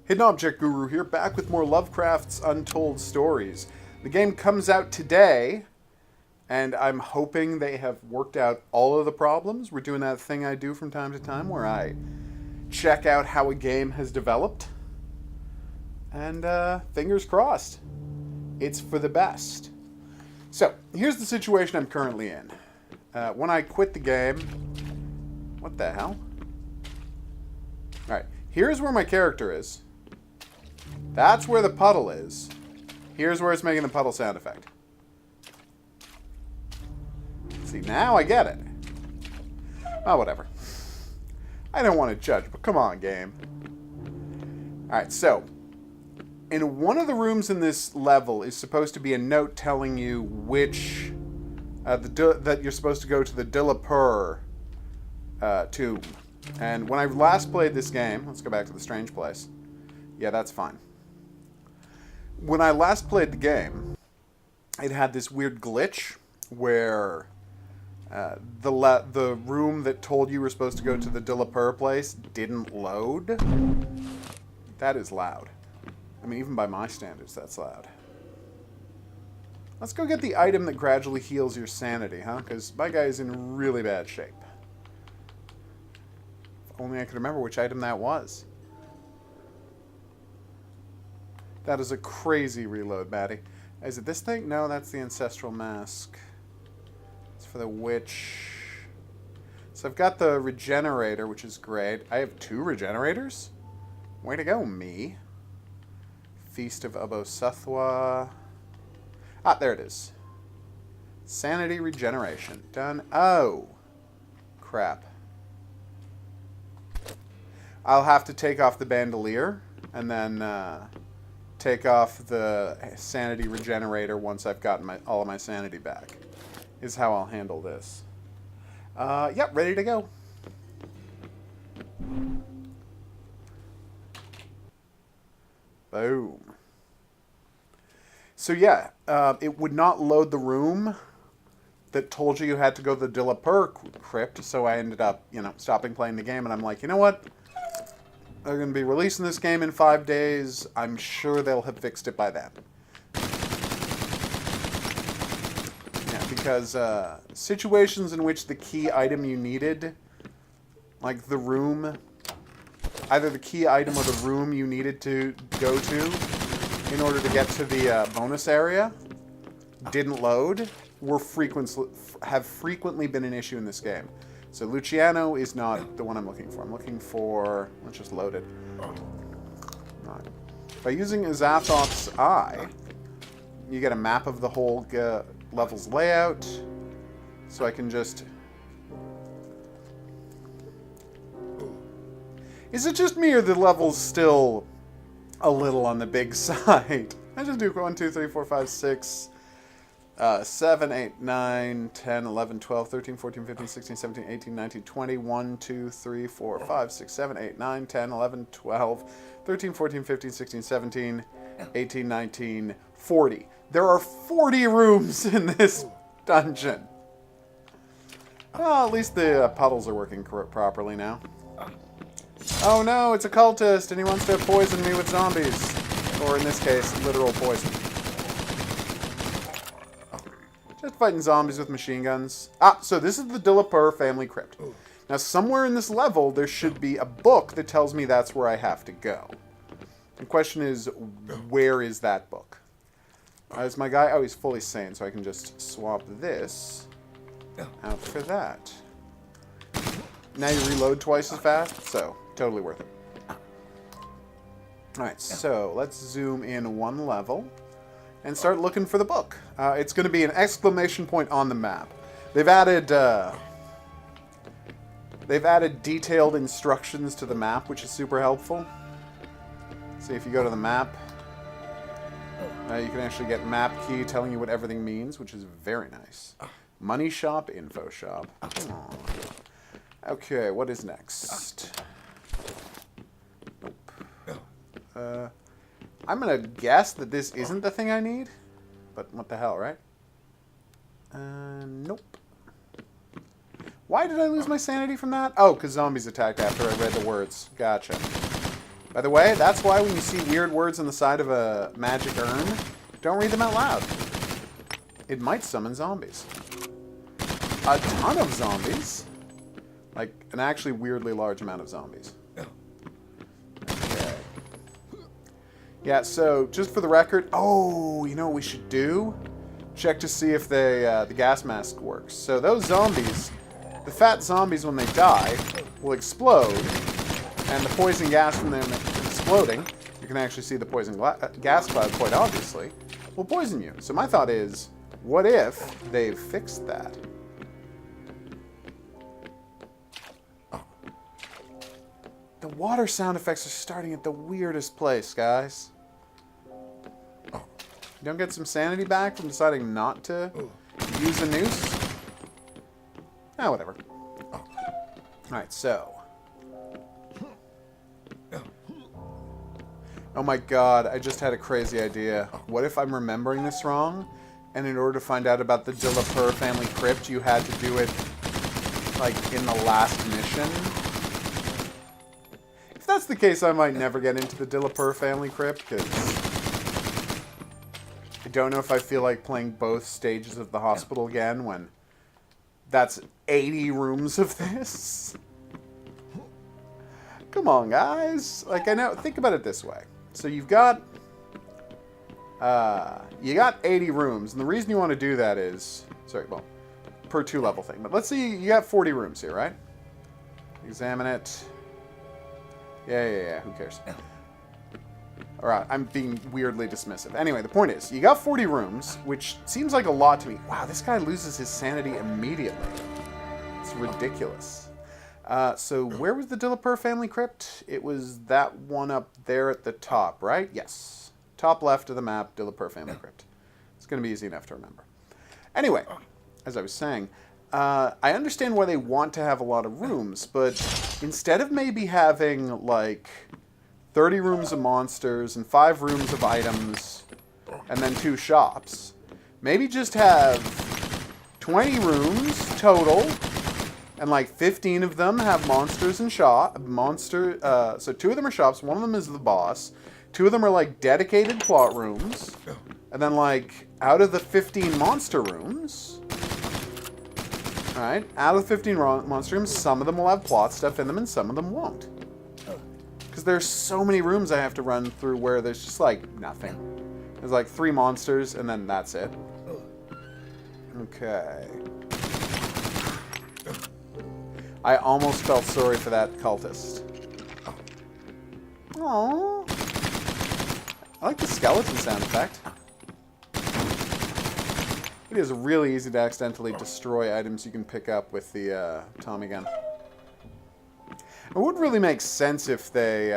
Hidden Object Guru here, back with more Lovecraft's Untold stories. The game comes out today, and I'm hoping they have worked out all of the problems. We're doing that thing I do from time to time where I check out how a game has developed. And fingers crossed, it's for the best. So, here's the situation I'm currently in. When I quit the game... What the hell? Alright, here's where my character is. That's where the puddle is. Here's where it's making the puddle sound effect. See, now I get it. Oh, whatever. I don't want to judge, but come on, game. Alright, so... in one of the rooms in this level is supposed to be a note telling you which... that you're supposed to go to the Dillapur tomb. And when I last played this game... Let's go back to the strange place. Yeah, that's fine. When I last played the game, it had this weird glitch where the room that told you were supposed to go to the Dillapur place didn't load. That is loud. I mean, even by my standards, that's loud. Let's go get the item that gradually heals your sanity, huh? Because my guy is in really bad shape. If only I could remember which item that was. That is a crazy reload, Maddie. Is it this thing? No, that's the Ancestral Mask. It's for the Witch. So I've got the Regenerator, which is great. I have 2 Regenerators? Way to go, me. Feast of Obosuthwa. Ah, there it is. Sanity Regeneration. Done. Oh. Crap. I'll have to take off the Bandolier, and then take off the Sanity Regenerator once I've gotten all of my sanity back. Is how I'll handle this. Yep, ready to go. Boom. So yeah, it would not load the room that told you had to go to the Dillapur crypt, so I ended up, stopping playing the game, and I'm like, you know what? They're going to be releasing this game in 5 days. I'm sure they'll have fixed it by then. Yeah, because situations in which the key item you needed, like the room, either the key item or the room you needed to go to in order to get to the bonus area, didn't load, have frequently been an issue in this game. So Luciano is not the one I'm looking for. I'm looking for... Let's just load it. Right. By using Azathoth's Eye, you get a map of the whole level's layout. So I can just... Is it just me or the level's still a little on the big side? I just do 1, 2, 3, 4, 5, 6... 7, 8, 9, 10, 11, 12, 13, 14, 15, 16, 17, 18, 19, 20, 1, 2, 3, 4, 5, 6, 7, 8, 9, 10, 11, 12, 13, 14, 15, 16, 17, 18, 19, 40. There are 40 rooms in this dungeon. Well, at least the puddles are working properly now. Oh no, it's a cultist and he wants to poison me with zombies. Or in this case, literal poison. Just fighting zombies with machine guns. Ah, so this is the Dillapur family crypt. Now, somewhere in this level, there should be a book that tells me that's where I have to go. The question is, where is that book? Is my guy... Oh, he's fully sane, so I can just swap this out for that. Now you reload twice as fast, so totally worth it. Alright, so let's zoom in one level and start looking for the book. It's going to be an exclamation point on the map. They've added detailed instructions to the map, which is super helpful. See, if you go to the map, you can actually get map key telling you what everything means, which is very nice. Money shop, info shop. Aww. Okay, what is next? Nope. I'm going to guess that this isn't the thing I need. But what the hell, right? Nope. Why did I lose my sanity from that? Oh, because zombies attacked after I read the words. Gotcha. By the way, that's why when you see weird words on the side of a magic urn, don't read them out loud. It might summon zombies. A ton of zombies. Like, an actually weirdly large amount of zombies. Okay. Yeah, so, just for the record... Oh, you know what we should do? Check to see if they, the gas mask works. So those zombies, the fat zombies, when they die, will explode. And the poison gas from them exploding, you can actually see the poison gas cloud quite obviously, will poison you. So my thought is, what if they've fixed that? The water sound effects are starting at the weirdest place, guys. You don't get some sanity back from deciding not to use a noose? Ah, whatever. Alright, so. Oh my god, I just had a crazy idea. What if I'm remembering this wrong? And in order to find out about the Dillapur family crypt, you had to do it, like, in the last mission? If that's the case, I might never get into the Dillapur family crypt, because I don't know if I feel like playing both stages of the hospital again when that's 80 rooms of this. Come on, guys. Like, I know, think about it this way. So you got 80 rooms, and the reason you want to do that is, sorry, well, per 2 level thing. But let's see, you got 40 rooms here, right? Examine it. Yeah, who cares? Alright, I'm being weirdly dismissive. Anyway, the point is, you got 40 rooms, which seems like a lot to me. Wow, this guy loses his sanity immediately. It's ridiculous. So where was the Dillapur family crypt? It was that one up there at the top, right? Yes. Top left of the map, Dillapur family crypt. It's going to be easy enough to remember. Anyway, as I was saying, I understand why they want to have a lot of rooms, but instead of maybe having, like, 30 rooms of monsters and 5 rooms of items and then 2 shops, maybe just have 20 rooms total, and like 15 of them have monsters and so 2 of them are shops, 1 of them is the boss, 2 of them are like dedicated plot rooms, and then like out of the 15 monster rooms, alright, out of the 15 monster rooms, some of them will have plot stuff in them and some of them won't. Because there's so many rooms I have to run through where there's just like nothing. There's like 3 monsters and then that's it. Okay. I almost felt sorry for that cultist. Aww. I like the skeleton sound effect. It is really easy to accidentally destroy items you can pick up with the Tommy gun. It would really make sense if they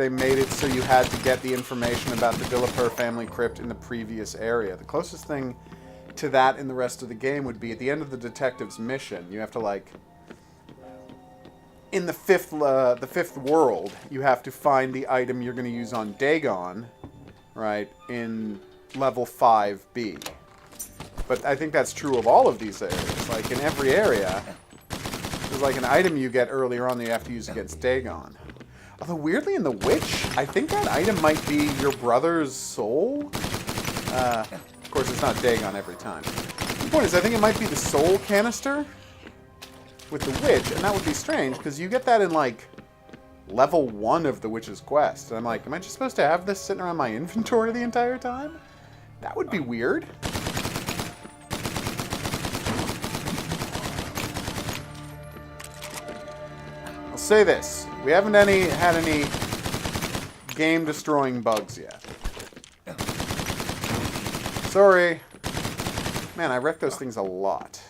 made it so you had to get the information about the Dillapur family crypt in the previous area. The closest thing to that in the rest of the game would be at the end of the detective's mission. You have to, like, in the fifth world, you have to find the item you're going to use on Dagon, right, in level 5B. But I think that's true of all of these areas. Like, in every area, there's like an item you get earlier on that you have to use against Dagon. Although, weirdly, in The Witch, I think that item might be your brother's soul. Of course, it's not Dagon every time. The point is, I think it might be the soul canister with the witch, and that would be strange, because you get that in, like, level 1 of the witch's quest. And I'm like, am I just supposed to have this sitting around my inventory the entire time? That would be weird. I'll say this. We haven't had any game-destroying bugs yet. Sorry. Man, I wreck those things a lot.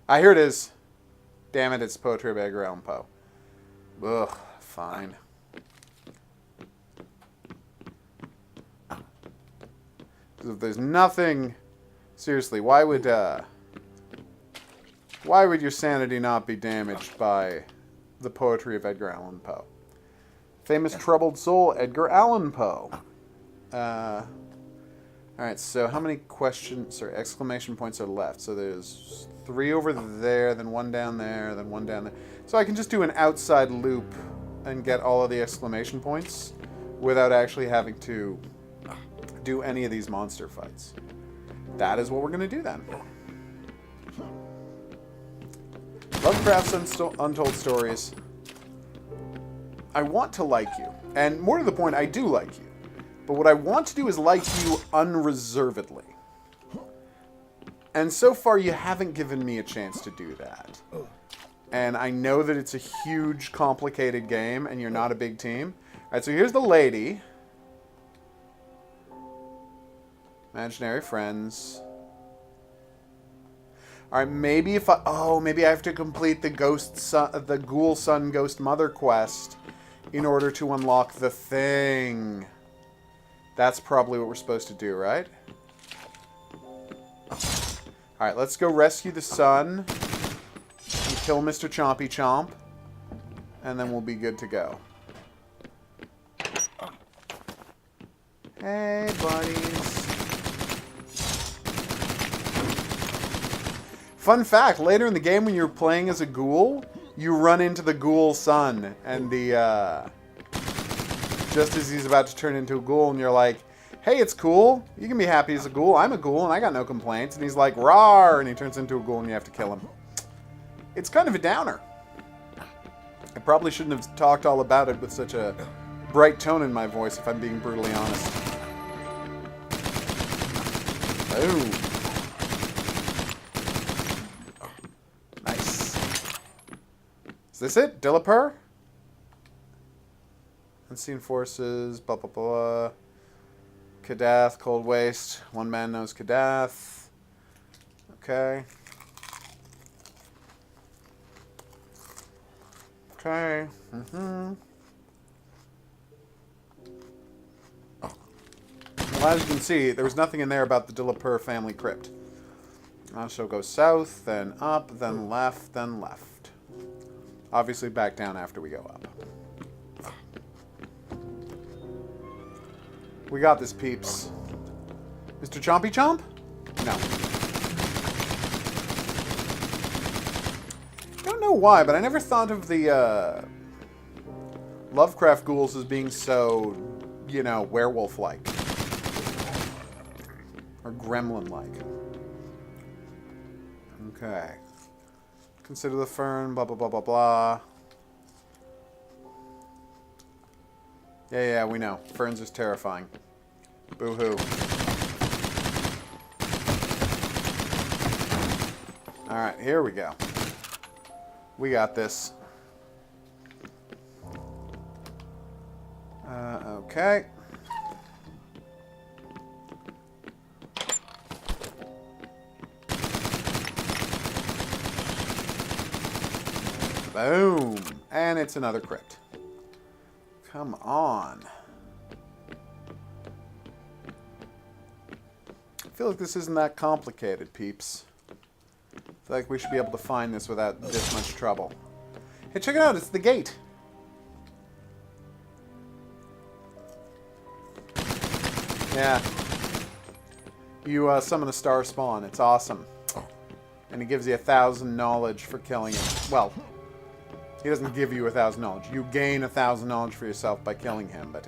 Ah, here it is. Damn it, it's Poetry of Edgar Allan Poe. Ugh, fine. If there's nothing... Seriously, why would your sanity not be damaged by the poetry of Edgar Allan Poe? Famous troubled soul, Edgar Allan Poe. Alright, so how many questions or exclamation points are left? So there's 3 over there, then 1 down there, then 1 down there. So I can just do an outside loop and get all of the exclamation points without actually having to do any of these monster fights. That is what we're going to do then. Lovecraft's Untold Stories. I want to like you. And more to the point, I do like you. But what I want to do is like you unreservedly. And so far, you haven't given me a chance to do that. And I know that it's a huge, complicated game, and you're not a big team. Alright, so here's the lady. Imaginary friends. Alright, maybe if I... Oh, maybe I have to complete the ghost son, the Ghoul Son Ghost Mother quest in order to unlock the thing. That's probably what we're supposed to do, right? Alright, let's go rescue the sun and kill Mr. Chompy Chomp, and then we'll be good to go. Hey, buddies. Fun fact, later in the game when you're playing as a ghoul, you run into the Ghoul Son, and the, just as he's about to turn into a ghoul, and you're like, hey, it's cool. You can be happy as a ghoul. I'm a ghoul, and I got no complaints. And he's like, rawr, and he turns into a ghoul, and you have to kill him. It's kind of a downer. I probably shouldn't have talked all about it with such a bright tone in my voice, if I'm being brutally honest. Oh. Nice. Is this it? Dillipur? Unseen forces, blah, blah, blah. Kadath, Cold Waste. One man knows Kadath. Okay. Okay. Well, as you can see, there was nothing in there about the Dillipur family crypt. So go south, then up, then left, then left. Obviously back down after we go up. We got this, peeps. Mr. Chompy Chomp? No. I don't know why, but I never thought of the Lovecraft ghouls as being so, you know, werewolf-like. Or gremlin-like. Okay. Consider the fern, blah, blah, blah, blah, blah. Yeah, we know. Ferns is terrifying. Boo-hoo. Alright, here we go. We got this. Okay. Boom. And it's another crypt. Come on. I feel like this isn't that complicated, peeps. I feel like we should be able to find this without this much trouble. Hey, check it out. It's the gate. Yeah. You summon a star spawn. It's awesome. And he gives you 1,000 knowledge for killing him. Well, he doesn't give you 1,000 knowledge. You gain 1,000 knowledge for yourself by killing him, but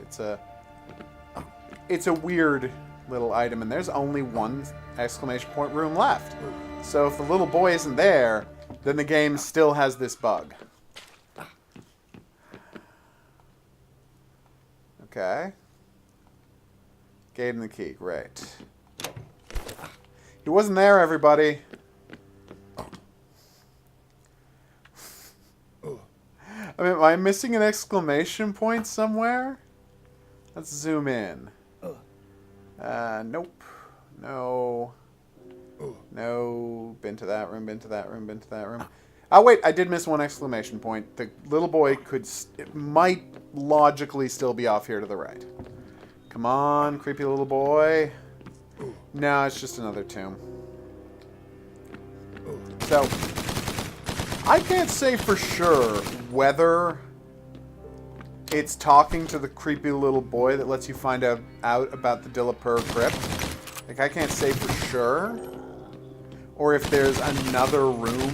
it's a weird little item, and there's only one exclamation point room left. So if the little boy isn't there, then the game still has this bug. Okay. Gate and the key, great. He wasn't there, everybody. I mean, am I missing an exclamation point somewhere? Let's zoom in. Nope. No. No. Been to that room, been to that room, been to that room. Oh, wait, I did miss one exclamation point. The little boy it might logically still be off here to the right. Come on, creepy little boy. No, it's just another tomb. So, I can't say for sure whether it's talking to the creepy little boy that lets you find out about the Dillipur crypt, Like, I can't say for sure. Or if there's another room,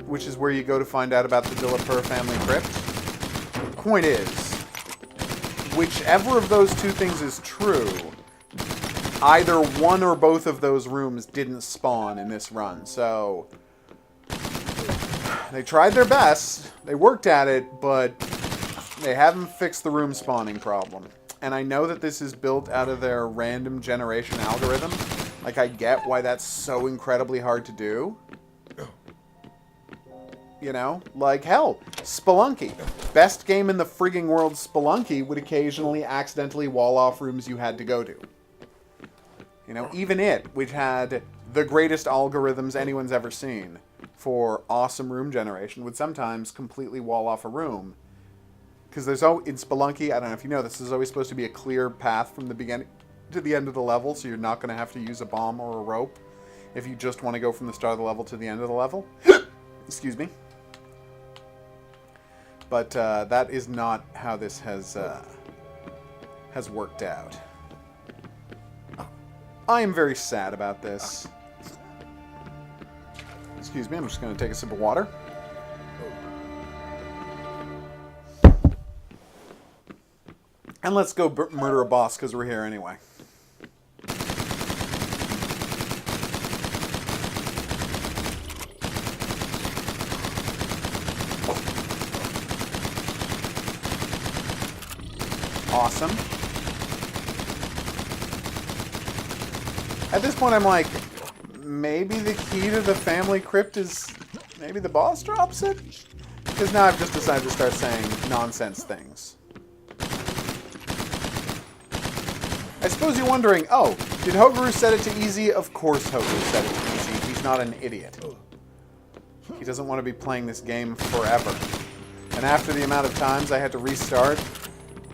which is where you go to find out about the Dillapur family crypt. Point is, whichever of those two things is true, either one or both of those rooms didn't spawn in this run. So, they tried their best, they worked at it, but they haven't fixed the room spawning problem. And I know that this is built out of their random generation algorithm. Like, I get why that's so incredibly hard to do. You know? Like, hell, Spelunky. Best game in the frigging world, Spelunky, would occasionally accidentally wall off rooms you had to go to. You know, even it, which had the greatest algorithms anyone's ever seen for awesome room generation, would sometimes completely wall off a room. Because there's always, in Spelunky, I don't know if you know, this is always supposed to be a clear path from the beginning to the end of the level, so you're not going to have to use a bomb or a rope if you just want to go from the start of the level to the end of the level. Excuse me. But that is not how this has worked out. I am very sad about this. Excuse me, I'm just going to take a sip of water. And let's go murder a boss, because we're here anyway. Awesome. At this point, I'm like, maybe the key to the family crypt is... maybe the boss drops it? Because now I've just decided to start saying nonsense things. I suppose you're wondering, oh, did HOGuru set it to easy? Of course HOGuru set it to easy. He's not an idiot. He doesn't want to be playing this game forever. And after the amount of times I had to restart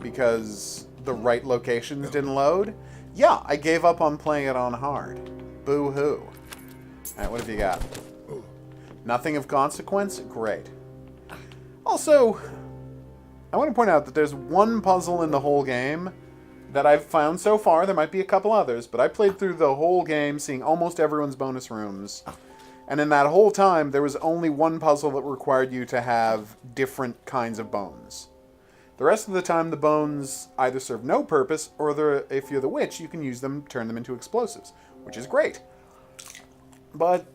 because the right locations didn't load, yeah, I gave up on playing it on hard. Boo-hoo. Alright, what have you got? Nothing of consequence? Great. Also, I want to point out that there's one puzzle in the whole game that I've found so far. There might be a couple others, but I played through the whole game seeing almost everyone's bonus rooms. And in that whole time, there was only one puzzle that required you to have different kinds of bones. The rest of the time, the bones either serve no purpose, or if you're the witch, you can use them, turn them into explosives, which is great. But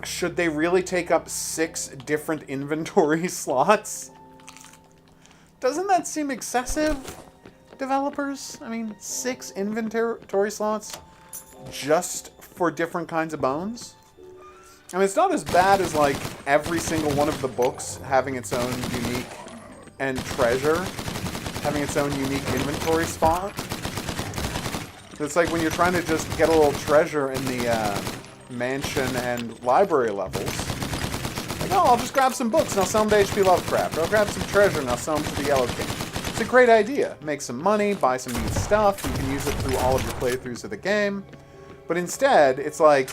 should they really take up 6 different inventory slots? Doesn't that seem excessive, developers? I mean, 6 inventory slots just for different kinds of bones? I mean, it's not as bad as, like, every single one of the books having its own unique, and treasure having its own unique inventory spot. It's like when you're trying to just get a little treasure in the mansion and library levels. Like, oh, I'll just grab some books and I'll sell them to H.P. Lovecraft. Or I'll grab some treasure and I'll sell them to the Yellow King. It's a great idea. Make some money, buy some neat stuff. You can use it through all of your playthroughs of the game. But instead, it's like,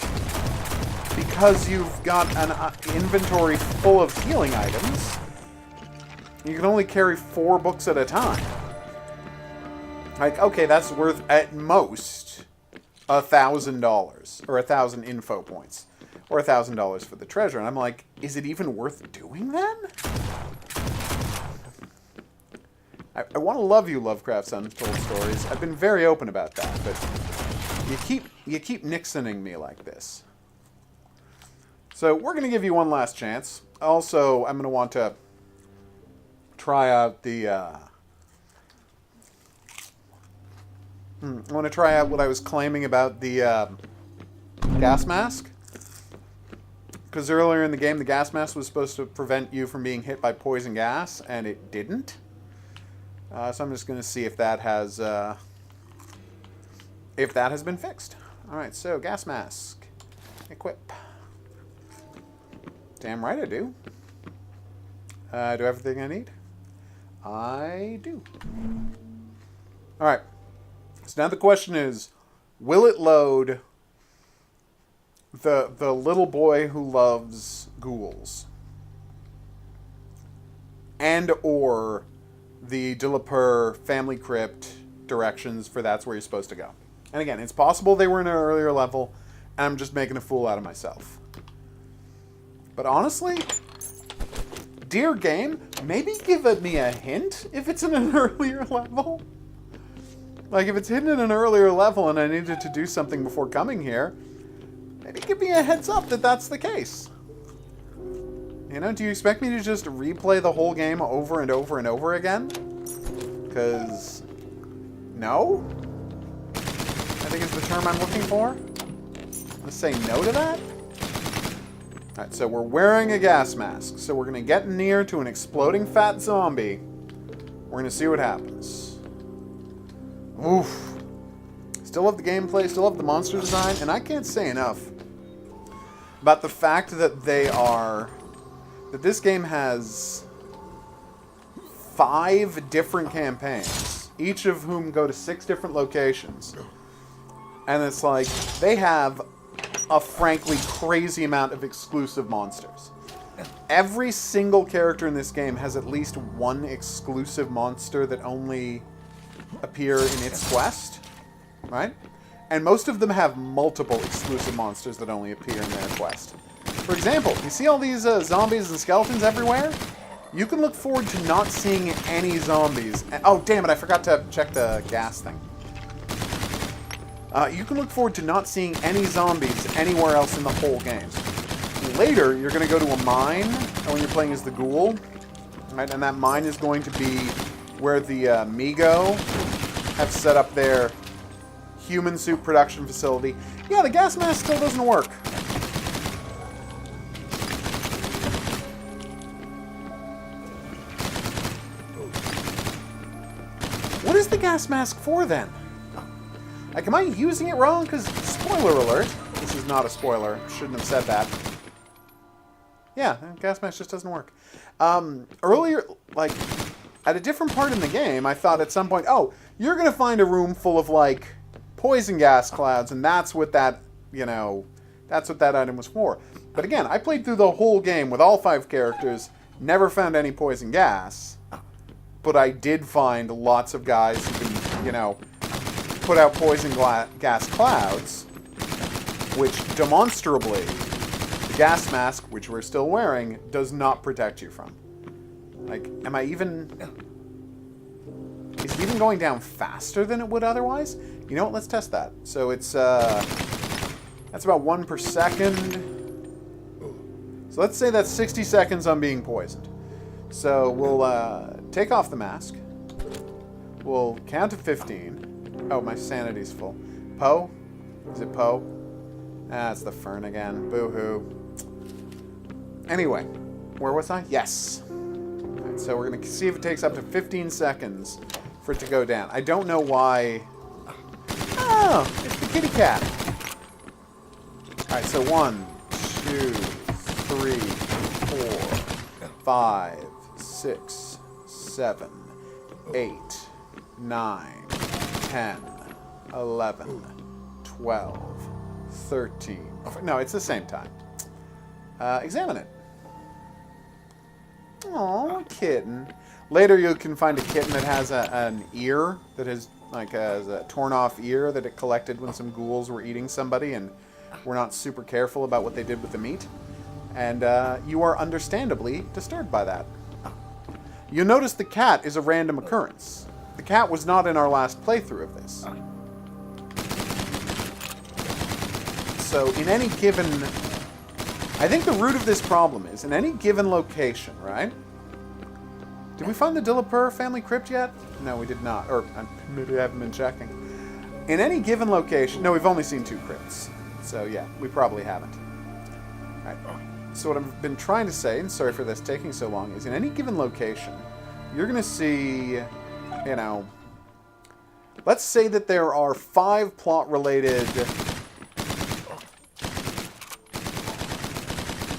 because you've got an inventory full of healing items, you can only carry 4 books at a time. Like, okay, that's worth, at most, $1,000. Or 1,000 info points. Or $1,000 for the treasure. And I'm like, is it even worth doing then? I want to love you, Lovecraft's Untold Stories. I've been very open about that, but you keep Nixoning me like this. So we're going to give you one last chance. Also, I'm going to want to try out the... I want to try out what I was claiming about the gas mask. Because earlier in the game, the gas mask was supposed to prevent you from being hit by poison gas, and it didn't. So I'm just going to see if that has been fixed. All right, so gas mask, equip. Damn right I do. Do I have everything I need? I do. All right. So now the question is, will it load the little boy who loves ghouls, and or the Dillapur family crypt directions for that's where you're supposed to go? And again, it's possible they were in an earlier level, and I'm just making a fool out of myself. But honestly, dear game, maybe give me a hint if it's in an earlier level. Like, if it's hidden in an earlier level and I needed to do something before coming here, maybe give me a heads up that that's the case. You know, do you expect me to just replay the whole game over and over and over again? Because, no? I think is the term I'm looking for. Let's say no to that. Alright, so we're wearing a gas mask. So we're going to get near to an exploding fat zombie. We're going to see what happens. Oof. Still love the gameplay, still love the monster design, and I can't say enough about the fact that this game has 5 different campaigns, each of whom go to 6 different locations. And it's like, they have a frankly crazy amount of exclusive monsters. Every single character in this game has at least one exclusive monster that only appear in its quest, right? And most of them have multiple exclusive monsters that only appear in their quest. For example, you see all these zombies and skeletons everywhere? You can look forward to not seeing any zombies. Oh, damn it, I forgot to check the gas thing. You can look forward to not seeing any zombies anywhere else in the whole game. Later, you're going to go to a mine when you're playing as the ghoul, right? And that mine is going to be where the Migo have set up their human suit production facility. Yeah, the gas mask still doesn't work. What is the gas mask for, then? Like, am I using it wrong? Because, spoiler alert, this is not a spoiler. Shouldn't have said that. Yeah, gas mask just doesn't work. Earlier, like, at a different part in the game, I thought at some point, oh, you're going to find a room full of, like, poison gas clouds, and that's what that, you know, that's what that item was for. But again, I played through the whole game with all 5 characters, never found any poison gas, but I did find lots of guys who can, you know, put out poison gas clouds, which demonstrably, the gas mask, which we're still wearing, does not protect you from. Like, am I even... Is it even going down faster than it would otherwise? You know what, let's test that. So it's, that's about 1 per second. So let's say that's 60 seconds on being poisoned. So we'll, take off the mask. We'll count to 15. Oh, my sanity's full. Poe? Is it Poe? Ah, it's the fern again. Boo-hoo. Anyway, where was I? Yes. Right, so we're going to see if it takes up to 15 seconds for it to go down. I don't know why... Oh, it's the kitty cat. Alright, so 1, 2, 3, 4, 5, 6, 7, 8, 9, 10, 11, 12, 13. No, it's the same time. Examine it. Aw, kitten. Later you can find a kitten that has an ear that has like a torn off ear that it collected when some ghouls were eating somebody and were not super careful about what they did with the meat. And you are understandably disturbed by that. You'll notice the cat is a random occurrence. The cat was not in our last playthrough of this. So in any given... I think the root of this problem is, in any given location, right? Did we find the Dillapur family crypt yet? No, we did not. Or, maybe I haven't been checking. In any given location... No, we've only seen 2 crypts. So, yeah, we probably haven't. Alright. So what I've been trying to say, and sorry for this taking so long, is in any given location, you're going to see, you know... Let's say that there are 5 plot-related...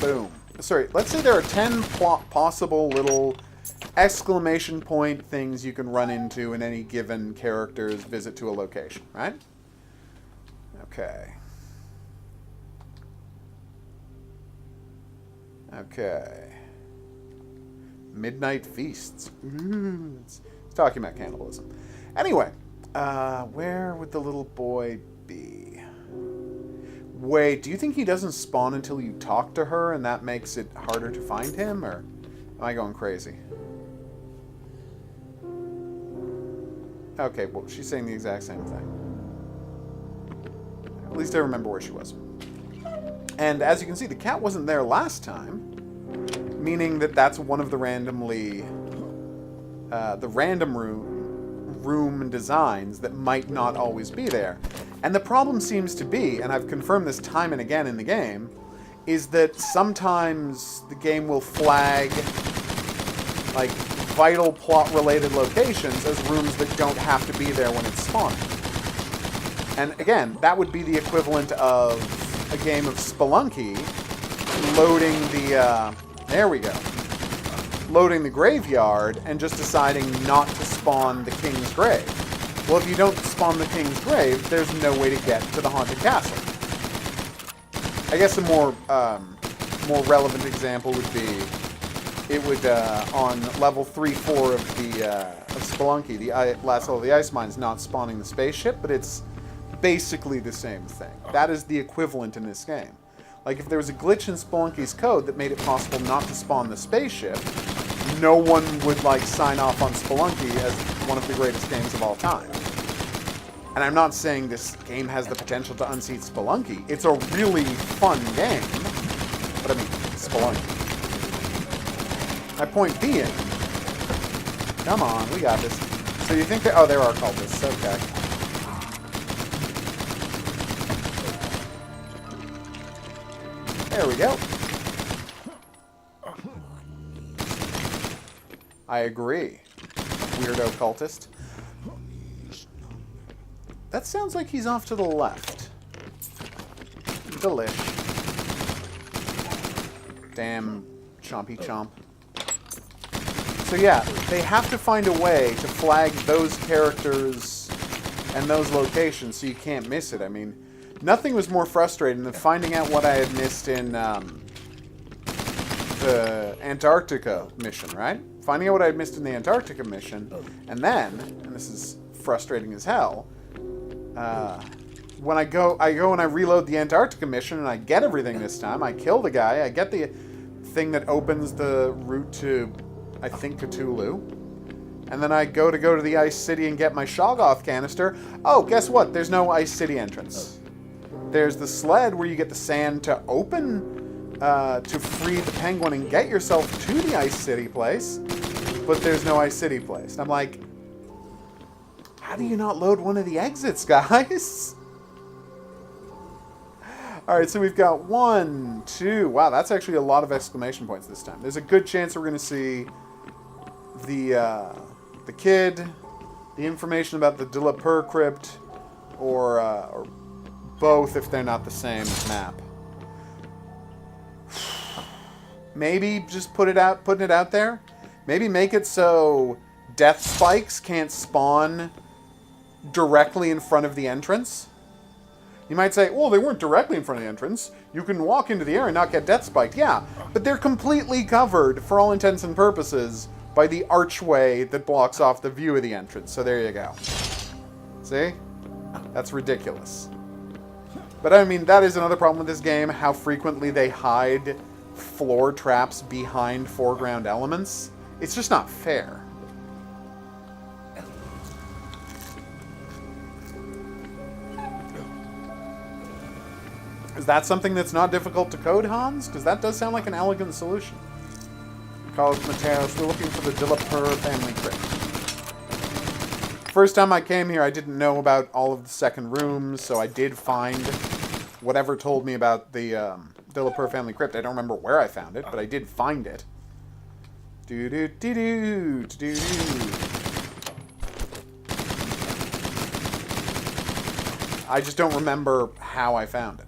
Boom. Sorry, let's say there are 10 possible little exclamation point things you can run into in any given character's visit to a location, right? Okay. Okay. Midnight feasts. It's talking about cannibalism. Anyway, Where would the little boy be? Wait, do you think he doesn't spawn until you talk to her and that makes it harder to find him? Or am I going crazy? Okay, well, she's saying the exact same thing. At least I remember where she was. And as you can see, the cat wasn't there last time, meaning that that's one of the randomly... the random room designs that might not always be there. And the problem seems to be, and I've confirmed this time and again in the game, is that sometimes the game will flag like vital plot-related locations as rooms that don't have to be there when it's spawning. And again, that would be the equivalent of a game of Spelunky loading the, there we go. Loading the graveyard and just deciding not to spawn the king's grave. Well, if you don't spawn the king's grave, there's no way to get to the haunted castle. I guess a more relevant example would be, it would on level 3-4 of the of Spelunky, the last level of the ice mine is not spawning the spaceship, but it's basically the same thing. That is the equivalent in this game. Like if there was a glitch in Spelunky's code that made it possible not to spawn the spaceship, no one would like sign off on Spelunky as one of the greatest games of all time. And I'm not saying this game has the potential to unseat Spelunky. It's a really fun game, but I mean, Spelunky. My point being, come on, we got this. So you think that, oh, there are cultists, okay. There we go. I agree. Weirdo cultist. That sounds like he's off to the left. Delish. Damn chompy chomp. So yeah, they have to find a way to flag those characters and those locations so you can't miss it. I mean, nothing was more frustrating than finding out what I had missed in the Antarctica mission, right? Finding out what I had missed in the Antarctica mission, and then, and this is frustrating as hell, when I go and I reload the Antarctica mission and I get everything this time, I kill the guy, I get the thing that opens the route to, I think, Cthulhu, and then I go to the Ice City and get my Shoggoth canister. Oh, guess what? There's no Ice City entrance. There's the sled where you get the sand to open, to free the penguin and get yourself to the Ice City place, but there's no Ice City place. And I'm like, how do you not load one of the exits, guys? Alright, so we've got 1, 2, wow, that's actually a lot of exclamation points this time. There's a good chance we're going to see the kid, the information about the De La Pur crypt, or both if they're not the same map. Maybe just putting it out there. Maybe make it so death spikes can't spawn directly in front of the entrance. You might say, well, they weren't directly in front of the entrance. You can walk into the area and not get death spiked. Yeah, but they're completely covered, for all intents and purposes, by the archway that blocks off the view of the entrance. So there you go. See? That's ridiculous. But I mean, that is another problem with this game, how frequently they hide floor traps behind foreground elements. It's just not fair. Is that something that's not difficult to code, Hans? Because that does sound like an elegant solution. Carlos Mateos, we're looking for the De La Pur family crypt. First time I came here, I didn't know about all of the second rooms, so I did find whatever told me about the De La Pur family crypt. I don't remember where I found it, but I did find it. Do-do-do-do-do-do. I just don't remember how I found it.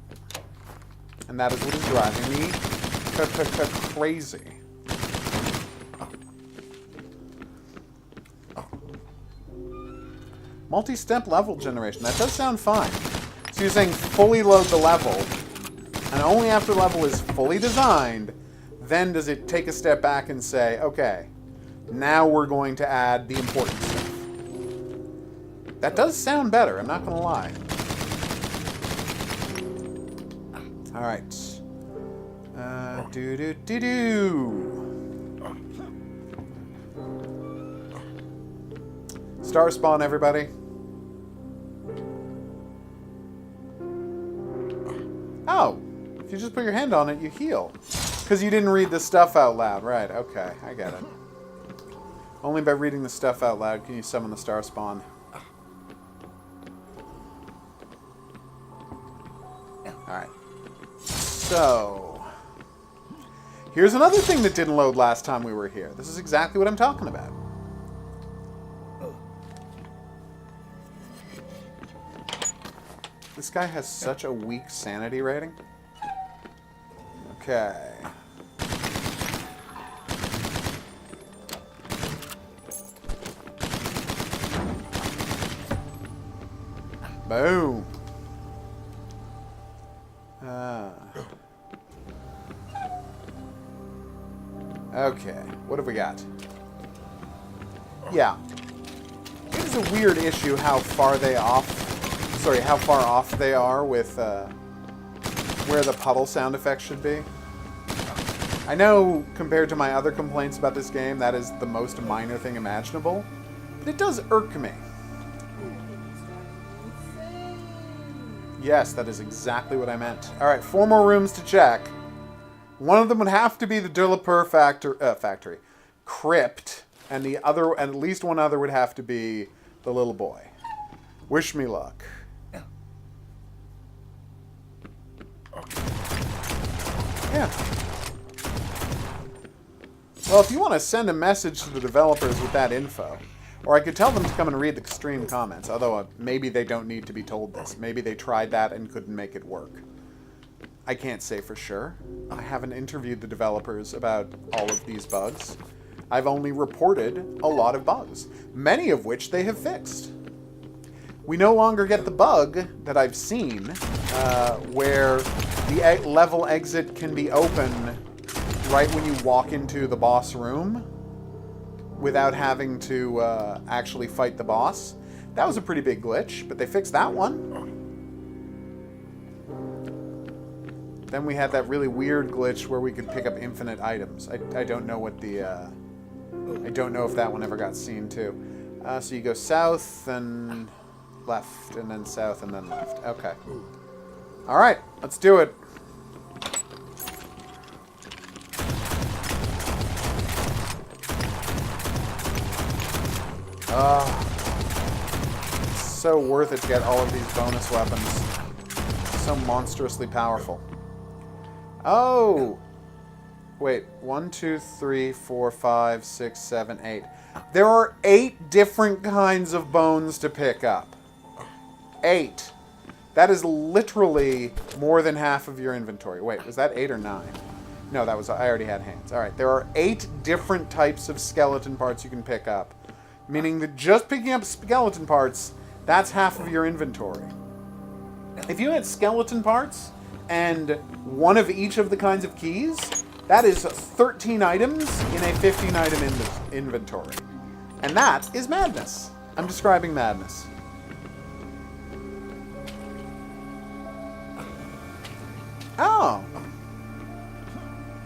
And that is what is driving me crazy. Multi-step level generation. That does sound fine. So you're saying fully load the level, and only after the level is fully designed, then does it take a step back and say, okay, now we're going to add the important stuff. That does sound better, I'm not gonna lie. Alright. Star spawn, everybody. Oh, if you just put your hand on it, you heal. Because you didn't read the stuff out loud. Right, okay, I get it. Only by reading the stuff out loud can you summon the star spawn. Alright. So, here's another thing that didn't load last time we were here. This is exactly what I'm talking about. This guy has such a weak sanity rating. Okay. Boom. Okay, what have we got? Yeah. It is a weird issue how far off they are with where the puddle sound effect should be. I know compared to my other complaints about this game, that is the most minor thing imaginable, but it does irk me. Yes, that is exactly what I meant. Alright, 4 more rooms to check. One of them would have to be the Dillapur factory. Crypt. And the other, and at least one other would have to be the little boy. Wish me luck. Yeah. Well, if you want to send a message to the developers with that info, or I could tell them to come and read the stream comments, although maybe they don't need to be told this. Maybe they tried that and couldn't make it work. I can't say for sure. I haven't interviewed the developers about all of these bugs. I've only reported a lot of bugs, many of which they have fixed. We no longer get the bug that I've seen, where the level exit can be open right when you walk into the boss room without having to actually fight the boss. That was a pretty big glitch, but they fixed that one. Then we had that really weird glitch where we could pick up infinite items. I don't know what the... I don't know if that one ever got seen, too. So you go south, and left, and then south, and then left. Okay. Alright, let's do it. So worth it to get all of these bonus weapons. So monstrously powerful. Oh! Wait, 1, 2, 3, 4, 5, 6, 7, 8. There are 8 different kinds of bones to pick up. 8. That is literally more than half of your inventory. Wait, was that 8 or 9? No, that was... I already had hands. Alright, there are 8 different types of skeleton parts you can pick up. Meaning that just picking up skeleton parts, that's half of your inventory. If you had skeleton parts and one of each of the kinds of keys, that is 13 items in a 15-item inventory. And that is madness. I'm describing madness. Oh.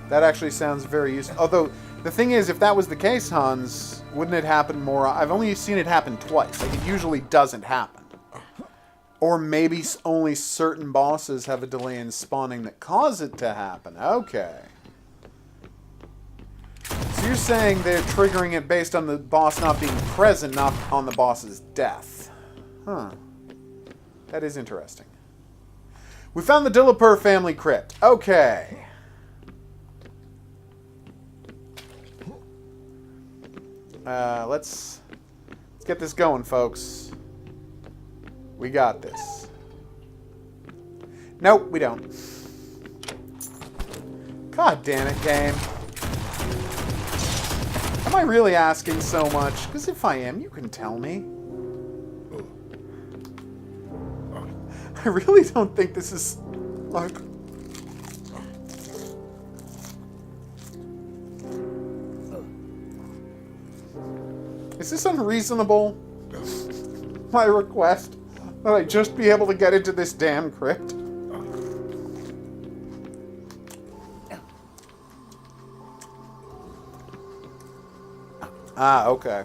That actually sounds very useful. Although, the thing is, if that was the case, Hans, wouldn't it happen more... I've only seen it happen twice. Like, it usually doesn't happen. Or maybe only certain bosses have a delay in spawning that cause it to happen. Okay. So you're saying they're triggering it based on the boss not being present, not on the boss's death. Huh. That is interesting. We found the Dillapur family crypt. Okay. Let's get this going, folks. We got this. Nope, we don't. God damn it, game. Am I really asking so much? Because if I am, you can tell me. I really don't think this is like... Is this unreasonable? my request that I just be able to get into this damn crypt? Ah, okay.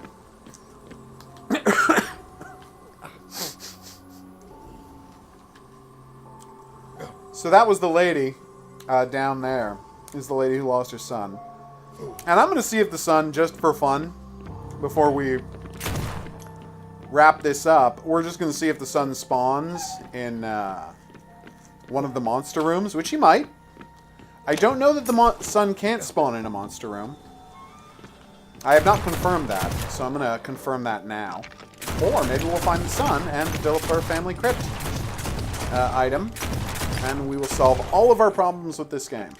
So that was the lady down there. Is the lady who lost her son. And I'm going to see if the son, just for fun, before we wrap this up, we're just going to see if the son spawns in one of the monster rooms, which he might. I don't know that the son can't spawn in a monster room. I have not confirmed that, so I'm going to confirm that now. Or maybe we'll find the son and develop our family crypt item, and we will solve all of our problems with this game.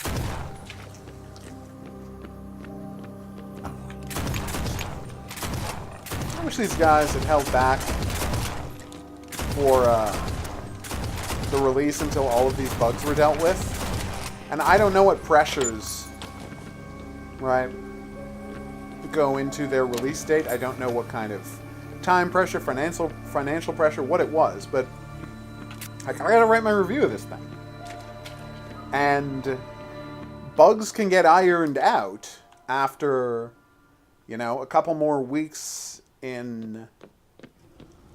I wish these guys had held back for the release until all of these bugs were dealt with. And I don't know what pressures, right, go into their release date. I don't know what kind of time pressure, financial pressure, what it was, but I gotta write my review of this thing. And bugs can get ironed out after, you know, a couple more weeks in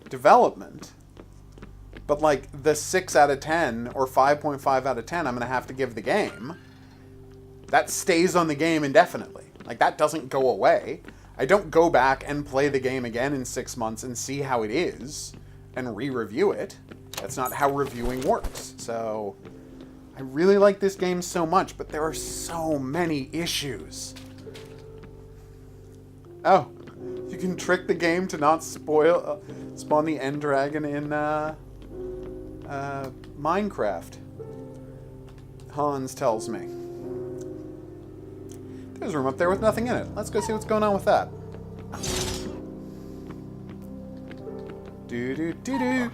development. But like the 6 out of 10 or 5.5 out of 10 I'm going to have to give the game, that stays on the game indefinitely. Like that doesn't go away. I don't go back and play the game again in 6 months and see how it is and re-review it. That's not how reviewing works. So I really like this game so much, but there are so many issues. Oh, you can trick the game to not spawn the end dragon in Minecraft. Hans tells me. There's a room up there with nothing in it. Let's go see what's going on with that. Do-do-do-do.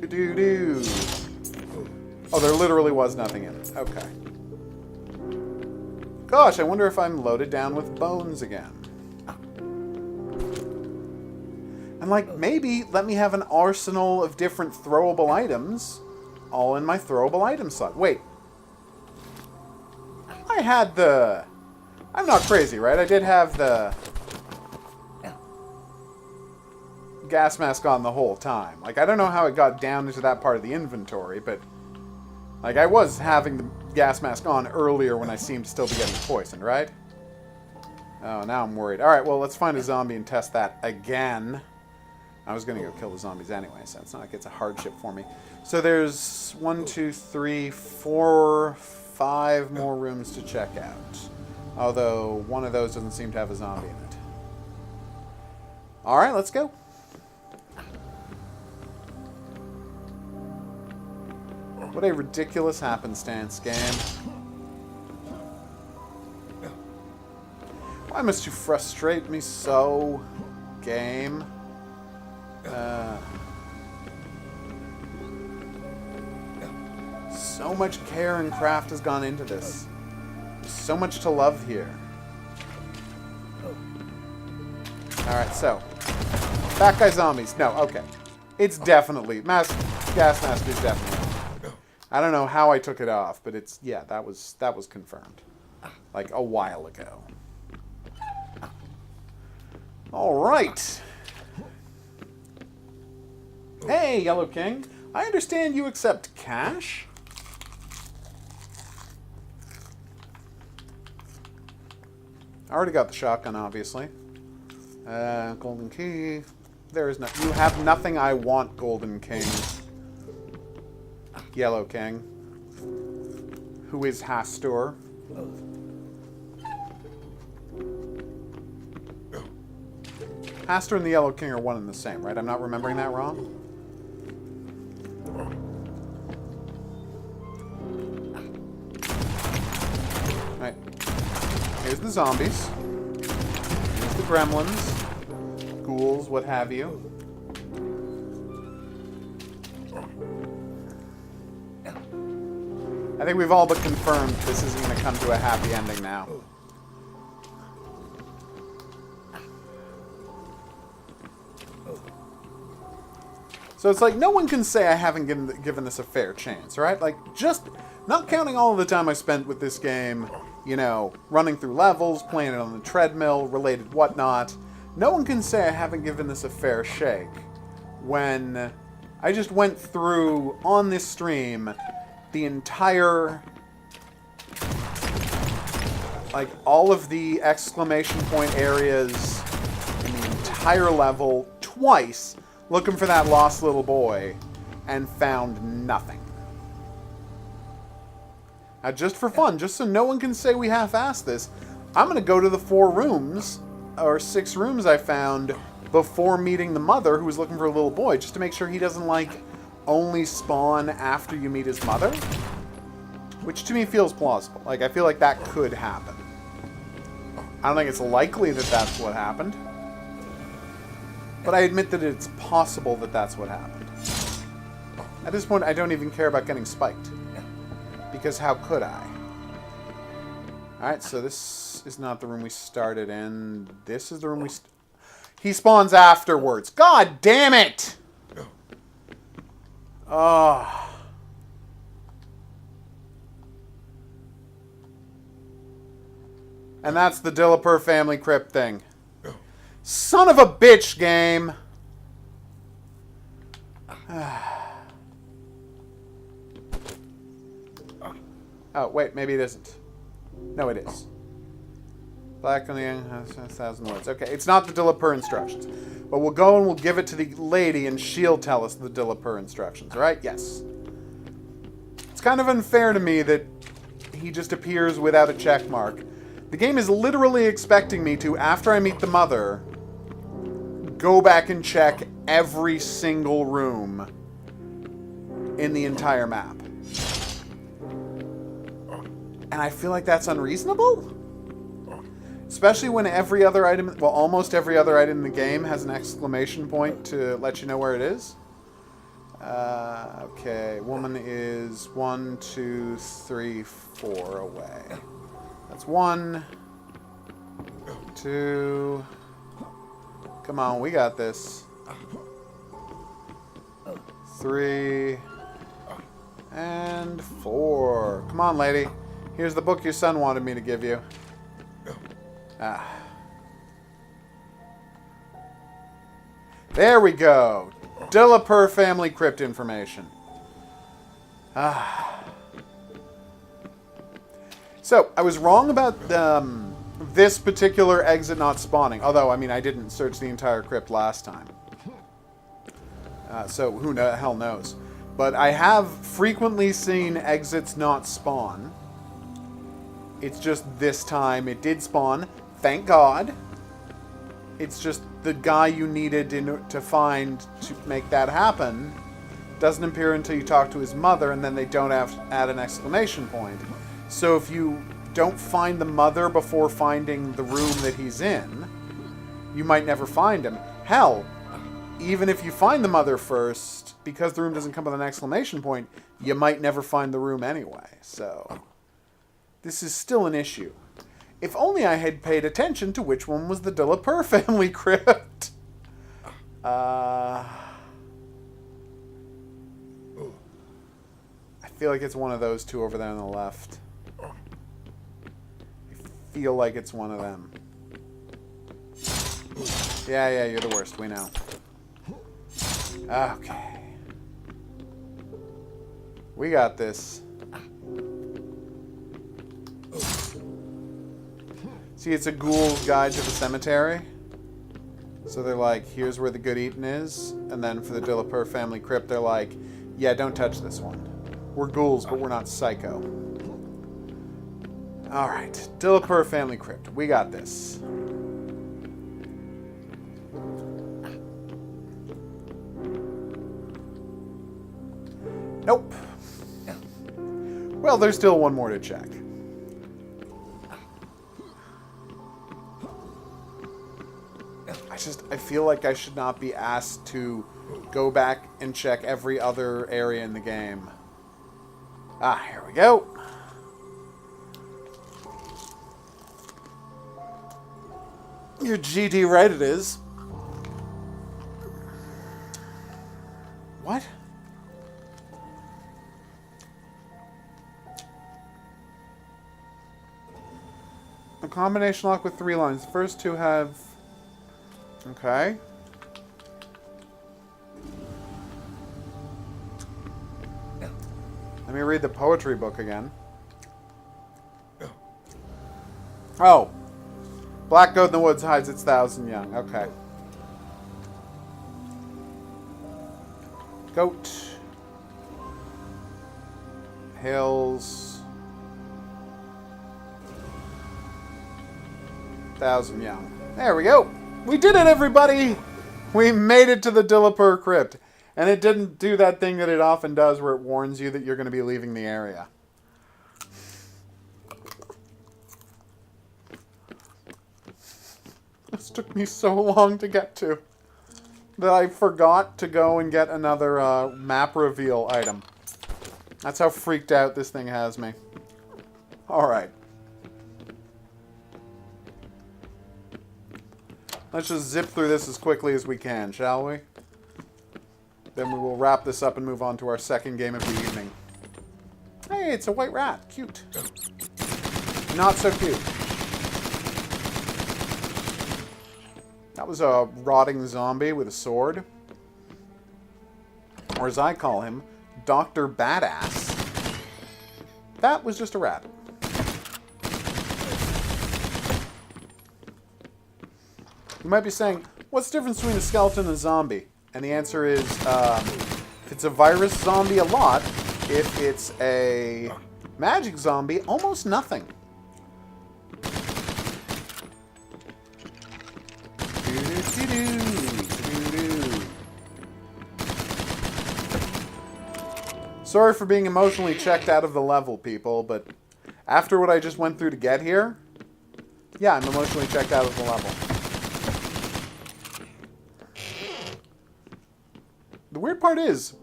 Do-do-do. Oh, there literally was nothing in it. Okay. Gosh, I wonder if I'm loaded down with bones again. And like, maybe let me have an arsenal of different throwable items all in my throwable item slot. Wait. I had the... I'm not crazy, right? I did have the gas mask on the whole time. Like, I don't know how it got down into that part of the inventory, but like, I was having the gas mask on earlier when I seemed to still be getting poisoned, right? Oh, now I'm worried. Alright, well, let's find a zombie and test that again. I was going to go kill the zombies anyway, so it's not like it's a hardship for me. So there's 1, 2, 3, 4, 5 more rooms to check out. Although, one of those doesn't seem to have a zombie in it. Alright, let's go. What a ridiculous happenstance, game. Why must you frustrate me so, game? So much care and craft has gone into this. There's so much to love here. Alright, so. Fat guy zombies. No, okay. It's definitely... gas mask is definitely... I don't know how I took it off, but it's... yeah, that was confirmed. Like, a while ago. Alright. Hey, Yellow King. I understand you accept cash? I already got the shotgun, obviously. Golden key. There is no... you have nothing I want, Golden King. Yellow King. Who is Hastur? Hastur and the Yellow King are one and the same, right? I'm not remembering that wrong? Right. Here's the zombies. Here's the gremlins. Ghouls, what have you. I think we've all but confirmed this isn't going to come to a happy ending now. So it's like, no one can say I haven't given this a fair chance, right? Like, just not counting all of the time I spent with this game, you know, running through levels, playing it on the treadmill, related whatnot. No one can say I haven't given this a fair shake when I just went through, on this stream, the entire, like, all of the exclamation point areas in the entire level twice, looking for that lost little boy, and found nothing. Now, just for fun, just so no one can say we half-assed this, I'm going to go to the 4 rooms, or 6 rooms I found before meeting the mother who was looking for a little boy, just to make sure he doesn't, like, only spawn after you meet his mother. Which to me feels plausible. Like, I feel like that could happen. I don't think it's likely that that's what happened. But I admit that it's possible that that's what happened. At this point, I don't even care about getting spiked. Because how could I? Alright, so this is not the room we started in. This is the room we... He spawns afterwards. God damn it! Oh. And that's the Dillapur family crypt thing. Son of a bitch, game! Oh, wait, maybe it isn't. No, it is. Black on the end has 1,000 words. Okay, it's not the Dillapur instructions. But we'll go and we'll give it to the lady and she'll tell us the Dillapur instructions, right? Yes. It's kind of unfair to me that he just appears without a check mark. The game is literally expecting me to, after I meet the mother, go back and check every single room in the entire map. And I feel like that's unreasonable? Especially when every other item, well, almost every other item in the game has an exclamation point to let you know where it is. Okay, woman is 1, 2, 3, 4 away. That's 1, 2. Come on, we got this. 3 and 4. Come on, lady. Here's the book your son wanted me to give you. Ah. There we go. Dillapur family crypt information. Ah. So, I was wrong about this particular exit not spawning. Although, I mean, I didn't search the entire crypt last time. So, who the hell knows. But I have frequently seen exits not spawn. It's just this time it did spawn. Thank God. It's just the guy you needed to find to make that happen doesn't appear until you talk to his mother, and then they don't have to add an exclamation point. So if you don't find the mother before finding the room that he's in, you might never find him. Hell, even if you find the mother first, because the room doesn't come with an exclamation point, you might never find the room anyway. So this is still an issue. If only I had paid attention to which one was the Dillapur family crypt. I feel like it's one of those two over there on the left. I feel like it's one of them. Yeah, you're the worst. We know. Okay. We got this. See, it's a ghoul's guide to the cemetery. So they're like, here's where the good eating is. And then for the Dillapur family crypt, they're like, yeah, don't touch this one. We're ghouls, but we're not psycho. Alright, Dillapur family crypt. We got this. Nope. Well, there's still one more to check. I feel like I should not be asked to go back and check every other area in the game. Ah, here we go. You're GD right, it is. What? A combination lock with 3 lines. The first 2 have... Okay. Let me read the poetry book again. Oh. Black goat in the woods hides its 1,000 young. Okay. Goat. Hills. 1,000 young. There we go. We did it, everybody! We made it to the Dillapur Crypt. And it didn't do that thing that it often does where it warns you that you're going to be leaving the area. This took me so long to get to that I forgot to go and get another map reveal item. That's how freaked out this thing has me. Alright. Let's just zip through this as quickly as we can, shall we? Then we will wrap this up and move on to our second game of the evening. Hey, it's a white rat. Cute. Not so cute. That was a rotting zombie with a sword. Or as I call him, Dr. Badass. That was just a rat. You might be saying, what's the difference between a skeleton and a zombie? And the answer is, if it's a virus zombie, a lot. If it's a magic zombie, almost nothing. Sorry for being emotionally checked out of the level, people, but after what I just went through to get here, yeah, I'm emotionally checked out of the level. The weird part is,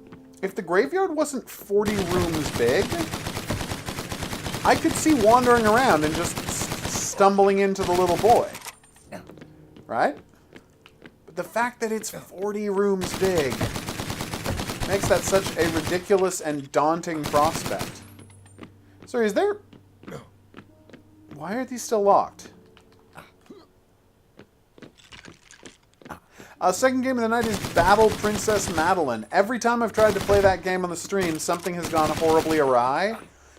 if the graveyard wasn't 40 rooms big, I could see wandering around and just stumbling into the little boy. Right? But the fact that it's 40 rooms big makes that such a ridiculous and daunting prospect. Sorry, is there... Why are these still locked? Second game of the night is Battle Princess Madeline. Every time I've tried to play that game on the stream, something has gone horribly awry,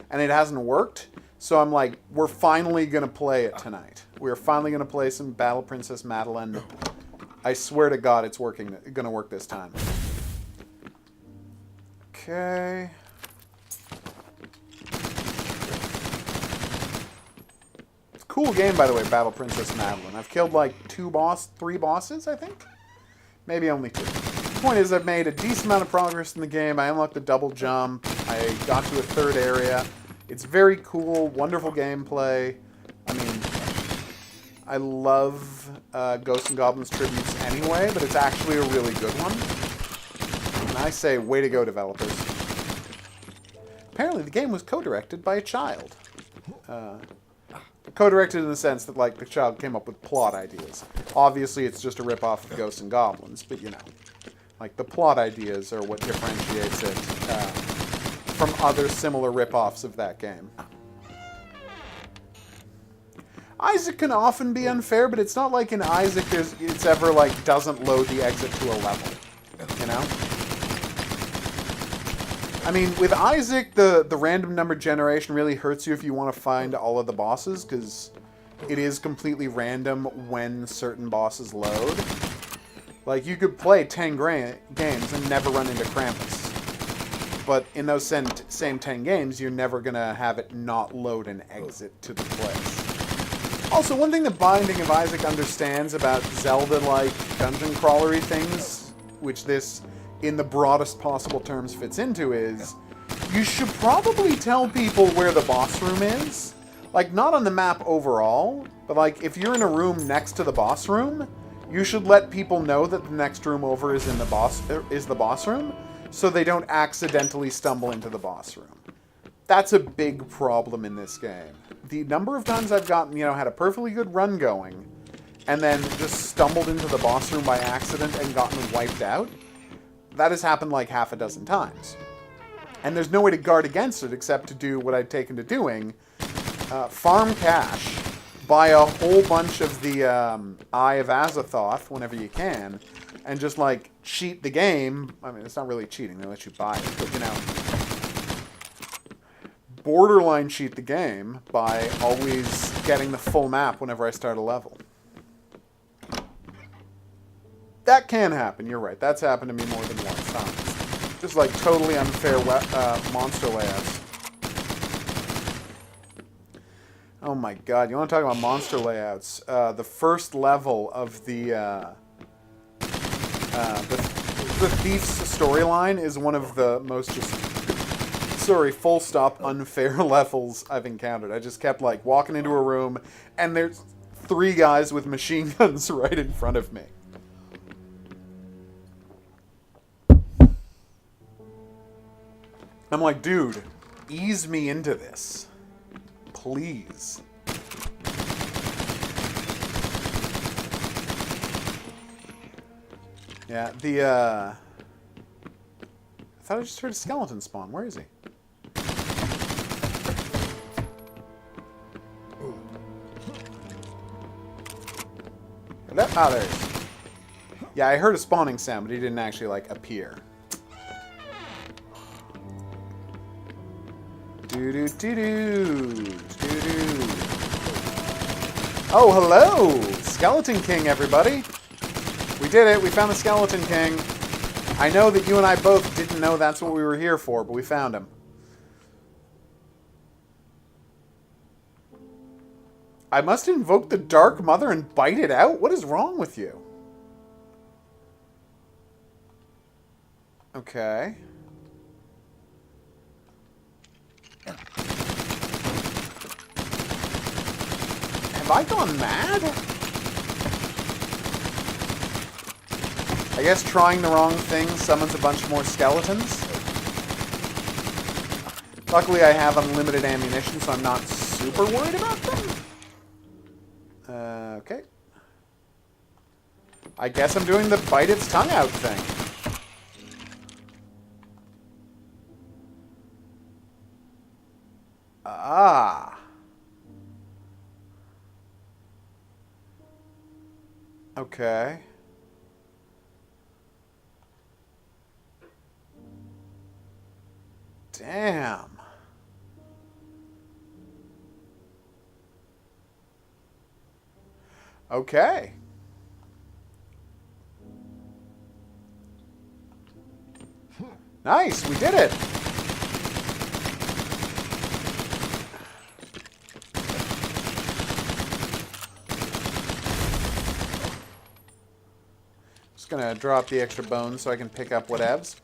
and it hasn't worked. So I'm like, we're finally going to play it tonight. We're finally going to play some Battle Princess Madeline. I swear to God it's going to work this time. Okay. Cool game, by the way, Battle Princess Madeline. I've killed like 3 bosses, I think? Maybe only 2. The point is, I've made a decent amount of progress in the game. I unlocked the double jump. I got to a 3rd area. It's very cool, wonderful gameplay. I mean, I love Ghosts and Goblins tributes anyway, but it's actually a really good one. And I say, way to go, developers. Apparently, the game was co-directed by a child. Co-directed in the sense that, like, the child came up with plot ideas. Obviously, it's just a rip-off of Ghosts and Goblins, but, you know. Like, the plot ideas are what differentiates it from other similar rip-offs of that game. Isaac can often be unfair, but it's not like in Isaac it's ever, like, doesn't load the exit to a level. You know? I mean, with Isaac, the random number generation really hurts you if you want to find all of the bosses, because it is completely random when certain bosses load. Like, you could play 10 games and never run into Krampus. But in those same 10 games, you're never going to have it not load an exit to the place. Also, one thing the Binding of Isaac understands about Zelda-like dungeon crawlery things, which this, in the broadest possible terms, fits into, is you should probably tell people where the boss room is. Like, not on the map overall, but like, if you're in a room next to the boss room, you should let people know that the next room over is the boss room, so they don't accidentally stumble into the boss room. That's a big problem in this game. The number of times I've gotten, had a perfectly good run going, and then just stumbled into the boss room by accident and gotten wiped out, that has happened like half a dozen times. And there's no way to guard against it except to do what I've taken to doing. Farm cash. Buy a whole bunch of the Eye of Azathoth whenever you can. And just, like, cheat the game. I mean, it's not really cheating. They let you buy it. But, you know, borderline cheat the game by always getting the full map whenever I start a level. That can happen. You're right. That's happened to me more than once. Huh? Just, like, totally unfair monster layouts. Oh my god. You want to talk about monster layouts? The first level of the Thief's storyline is one of the most just, sorry, full stop unfair levels I've encountered. I just kept, like, walking into a room, and there's 3 guys with machine guns right in front of me. I'm like, dude, ease me into this. Please. Yeah, I thought I just heard a skeleton spawn. Where is he? Ah, there he is. Yeah, I heard a spawning sound, but he didn't actually, like, appear. Oh, hello! Skeleton King, everybody! We did it. We found the Skeleton King. I know that you and I both didn't know that's what we were here for, but we found him. I must invoke the Dark Mother and bite it out? What is wrong with you? Okay. Have I gone mad? I guess trying the wrong thing summons a bunch more skeletons. Luckily I have unlimited ammunition, so I'm not super worried about them. Okay. I guess I'm doing the bite its tongue out thing. Ah. Okay. Damn. Okay. Nice, we did it. Just gonna drop the extra bones so I can pick up whatevs.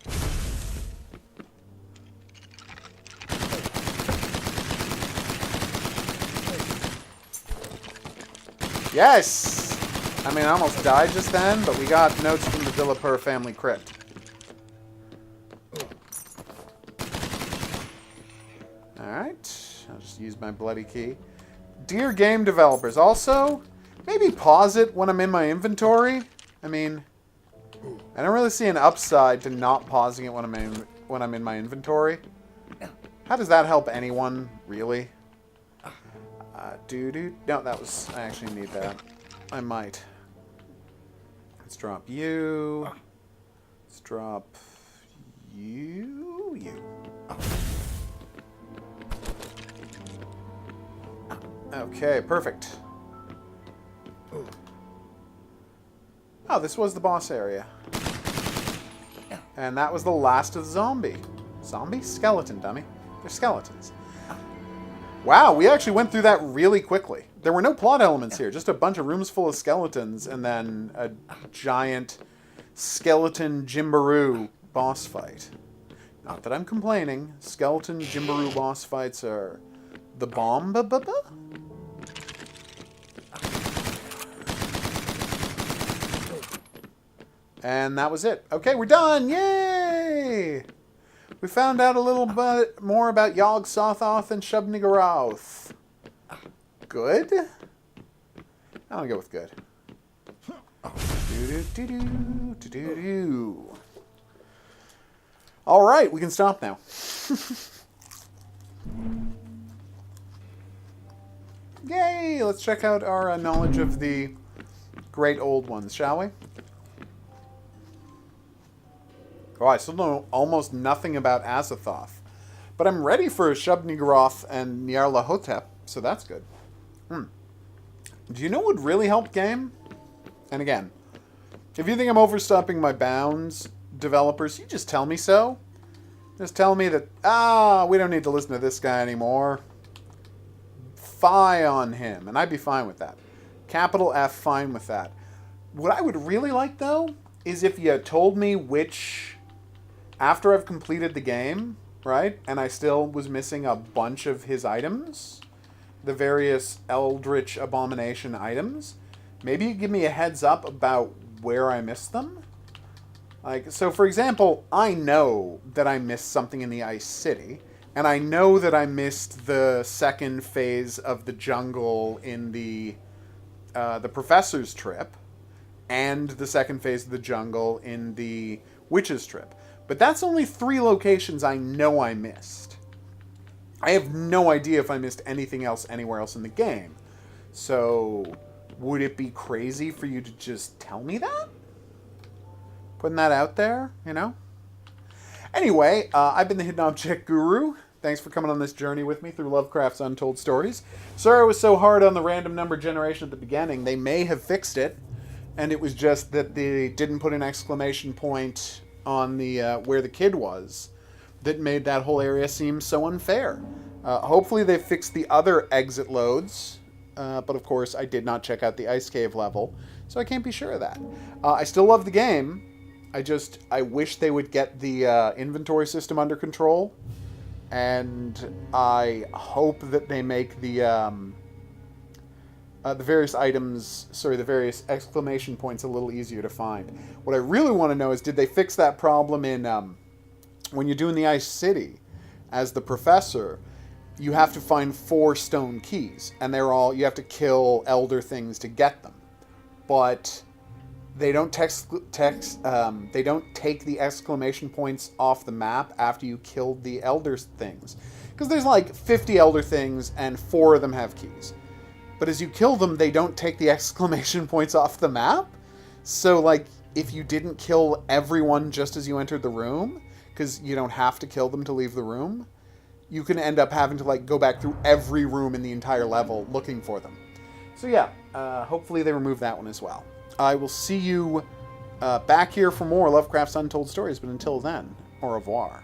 Yes! I mean, I almost died just then, but we got notes from the Dillapur family crypt. Alright, I'll just use my bloody key. Dear game developers, also, maybe pause it when I'm in my inventory. I mean, I don't really see an upside to not pausing it when I'm in my inventory. How does that help anyone, really? No, that was... I actually need that. I might. Let's drop you. Let's drop you. Okay, perfect. Oh, this was the boss area. And that was the last of the zombie. Zombie? Skeleton, dummy. They're skeletons. Wow, we actually went through that really quickly. There were no plot elements here, just a bunch of rooms full of skeletons and then a giant skeleton Jimbaroo boss fight. Not that I'm complaining. Skeleton Jimbaroo boss fights are the bomb. And that was it. Okay, we're done! Yay! We found out a little bit more about Yog-Sothoth and Shub-Niggurath. Good? I'm gonna go with good. All right, we can stop now. Yay! Let's check out our knowledge of the great old ones, shall we? Oh, I still know almost nothing about Azathoth. But I'm ready for Shub-Niggurath and Nyarlathotep, so that's good. Do you know what would really help game? And again, if you think I'm overstepping my bounds, developers, you just tell me so. Just tell me that, we don't need to listen to this guy anymore. Phi on him, and I'd be fine with that. Capital F, fine with that. What I would really like, though, is if you told me which, after I've completed the game, right, and I still was missing a bunch of his items, the various Eldritch Abomination items, maybe you give me a heads up about where I missed them. Like, so for example, I know that I missed something in the Ice City, and I know that I missed the second phase of the jungle in the Professor's Trip, and the second phase of the jungle in the Witch's Trip. But that's only 3 locations I know I missed. I have no idea if I missed anything else anywhere else in the game. So, would it be crazy for you to just tell me that? Putting that out there, you know? Anyway, I've been the Hidden Object Guru. Thanks for coming on this journey with me through Lovecraft's Untold Stories. Sorry I was so hard on the random number generation at the beginning. They may have fixed it, and it was just that they didn't put an exclamation point on the where the kid was that made that whole area seem so unfair. Hopefully they fixed the other exit loads, but of course I did not check out the Ice Cave level, so I can't be sure of that. I still love the game. I wish they would get the inventory system under control, and I hope that they make the various items, the various exclamation points a little easier to find. What I really want to know is, did they fix that problem in, when you're doing the Ice City, as the Professor, you have to find 4 stone keys, and they're all, you have to kill elder things to get them. But they don't they don't take the exclamation points off the map after you killed the elder things. Because there's like 50 elder things, and 4 of them have keys. But as you kill them, they don't take the exclamation points off the map. So, like, if you didn't kill everyone just as you entered the room, because you don't have to kill them to leave the room, you can end up having to, like, go back through every room in the entire level looking for them. So, yeah, hopefully they remove that one as well. I will see you back here for more Lovecraft's Untold Stories, but until then, au revoir.